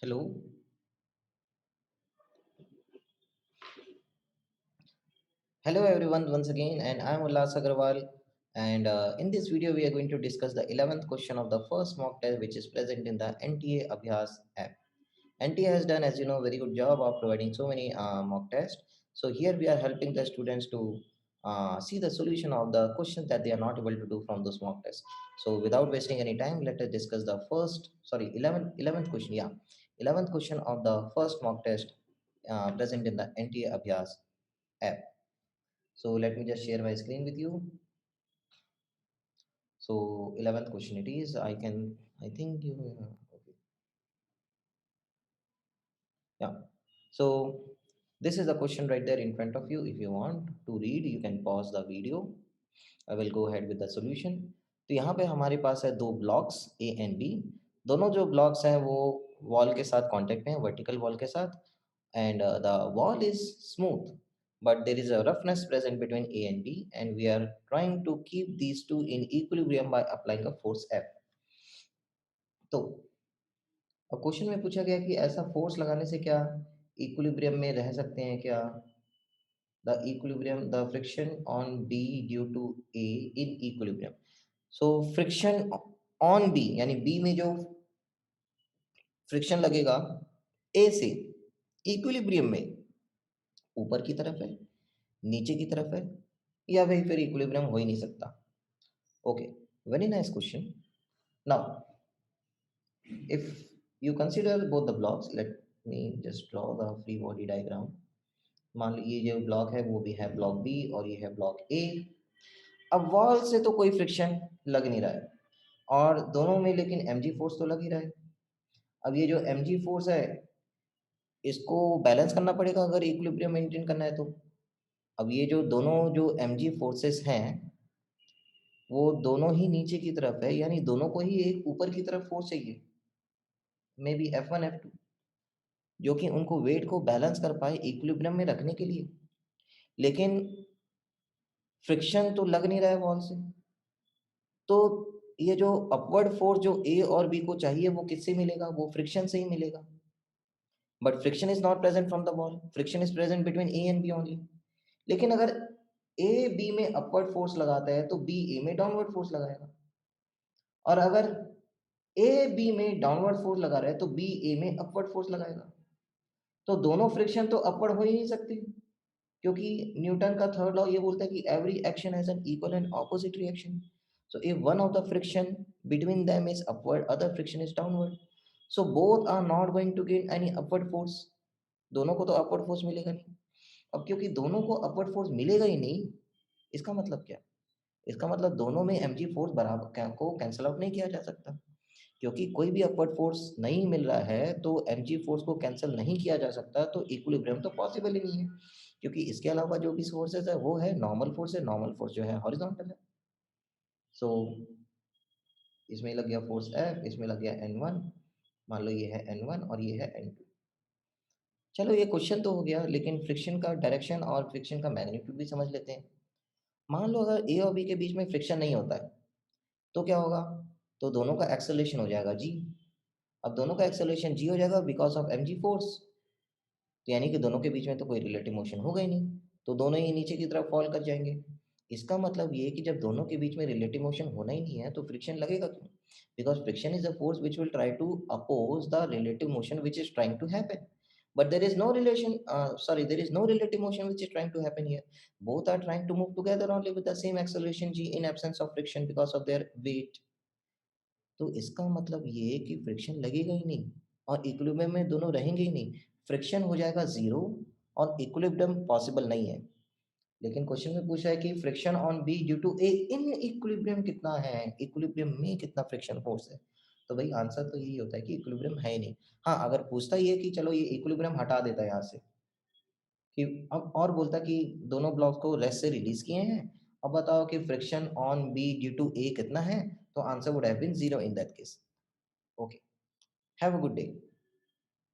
Hello. Hello everyone once again, and I'm Ullas Agarwal. And in this video, we are going to discuss the 11th question of the first mock test, which is present in the NTA Abhyas app. NTA has done, as you know, very good job of providing so many mock tests. So here we are helping the students to see the solution of the questions that they are not able to do from those mock tests. So without wasting any time, let us discuss the 11th question. Yeah, 11th question of the first mock test present in the NTA Abhyas app. So let me just share my screen with you. So 11th question it is. I think you, okay. Yeah. So this is the question right there in front of you. If you want to read, you can pause the video. I will go ahead with the solution. तो यहाँ पे हमारे पास है दो blocks A and B. दोनों जो blocks हैं वो वॉल के साथ कांटेक्ट में है, वर्टिकल वॉल के साथ, and the wall is smooth, but there is a roughness present between A and B, and we are trying to keep these two in equilibrium by applying a force F. तो अब question में पूछा गया कि ऐसा force लगाने से क्या इक्विलिब्रियम में रह सकते हैं क्या. The friction on B due to A in equilibrium. So friction on B यानी बी में जो फ्रिक्शन लगेगा ए से इक्विलिब्रियम में ऊपर की तरफ है, नीचे की तरफ है, या भाई फिर इक्विलिब्रियम हो ही नहीं सकता. Okay, very nice question. Now if you consider both the blocks, let me just draw the free body diagram. मान लो ये जो ब्लॉक है वो भी है ब्लॉक बी और ये है ब्लॉक ए. अब वॉल से तो कोई फ्रिक्शन लग नहीं रहा है और दोनों में लेकिन mg फोर्स तो लग ही रहा है. अब ये जो mg फोर्स है इसको बैलेंस करना पड़ेगा अगर इक्विलिब्रियम मेंटेन करना है तो. अब ये जो दोनों जो mg फोर्सेस हैं वो दोनों ही नीचे की तरफ है, यानी दोनों को ही एक ऊपर की तरफ फोर्स चाहिए, मे बी F1 F2, जो कि उनको वेट को बैलेंस कर पाए इक्विलिब्रियम में रखने के लिए. लेकिन फ्रिक्शन तो लग नहीं रहा है वॉल से, तो ये जो अपवर्ड फोर्स जो ए और बी को चाहिए वो किससे मिलेगा, वो फ्रिक्शन से ही मिलेगा. But friction is not present from the wall, friction is present between A and B only. लेकिन अगर ए बी में अपवर्ड फोर्स लगाता है तो बी ए में डाउनवर्ड फोर्स लगाएगा, और अगर ए बी में डाउनवर्ड फोर्स लगा रहा है तो बी ए में अपवर्ड फोर्स लगाएगा. तो दोनों फ्रिक्शन तो अपवर्ड हो ही नहीं सकते, क्योंकि न्यूटन का थर्ड लॉ ये बोलता है कि every action has an equal and opposite reaction. So if one of the friction between them is upward, other friction is downward, so both are not going to gain any upward force. दोनों को तो upward force मिलेगा नहीं. अब क्योंकि दोनों को upward force मिलेगा ही नहीं, इसका मतलब क्या, इसका मतलब दोनों में mg फोर्स बराबर को कैंसिल आउट नहीं किया जा सकता. क्योंकि कोई भी अपवर्ड फोर्स नहीं मिल रहा है तो mg फोर्स को कैंसिल नहीं किया जा सकता, तो इक्विलिब्रियम तो पॉसिबल ही नहीं है. क्योंकि इसके अलावा जो भी सोर्सेज है वो है नॉर्मल फोर्स है, नॉर्मल फोर्स जो है हॉरिजॉन्टल है. सो इसमें लग गया फोर्स F, इसमें लग गया N1. मान लो ये है N1 और ये है N2. चलो ये क्वेश्चन तो हो गया, लेकिन फ्रिक्शन का डायरेक्शन और फ्रिक्शन का मैग्नीट्यूड भी समझ लेते हैं. मान लो अगर ए और बी के बीच में फ्रिक्शन नहीं होता है तो क्या होगा, तो दोनों का एक्सेलरेशन हो जाएगा g. अब दोनों का एक्सेलरेशन g हो जाएगा बिकॉज ऑफ mg फोर्स, तो यानी कि दोनों के बीच में तो कोई रिलेटिव मोशन होगा ही नहीं, तो दोनों ही नीचे की तरफ फॉल कर जाएंगे. इसका मतलब ये है कि जब दोनों के बीच में रिलेटिव मोशन होना ही नहीं है तो फ्रिक्शन लगेगा क्यों, because friction is a force which will try to oppose the relative motion which is trying to happen. But there is no relation, there is no relative motion which is trying to happen here. Both are trying to move together only with the same acceleration g in absence of friction because of their weight. तो इसका मतलब ये है कि friction लगेगा ही नहीं और equilibrium में दोनों रहेंगे ही नहीं. फ्रिक्शन हो जाएगा जीरो और इक्विलिब्रियम पॉसिबल नहीं है. लेकिन क्वेश्चन में पूछा है कि friction on B due to A in equilibrium कितना है, इक्विलिब्रियम में कितना फ्रिक्शन फोर्स है. तो भाई आंसर तो यही होता है कि इक्विलिब्रियम है ही नहीं. हाँ, अगर पूछता ही है कि चलो ये इक्विलिब्रियम हटा देता है यहाँ से, कि अब और बोलता कि दोनों ब्लॉक्स को रेस्ट से रिलीज किए हैं, अब बताओ कि friction on B due to A कितना है, तो answer would have been zero in that case. Okay, have a good day.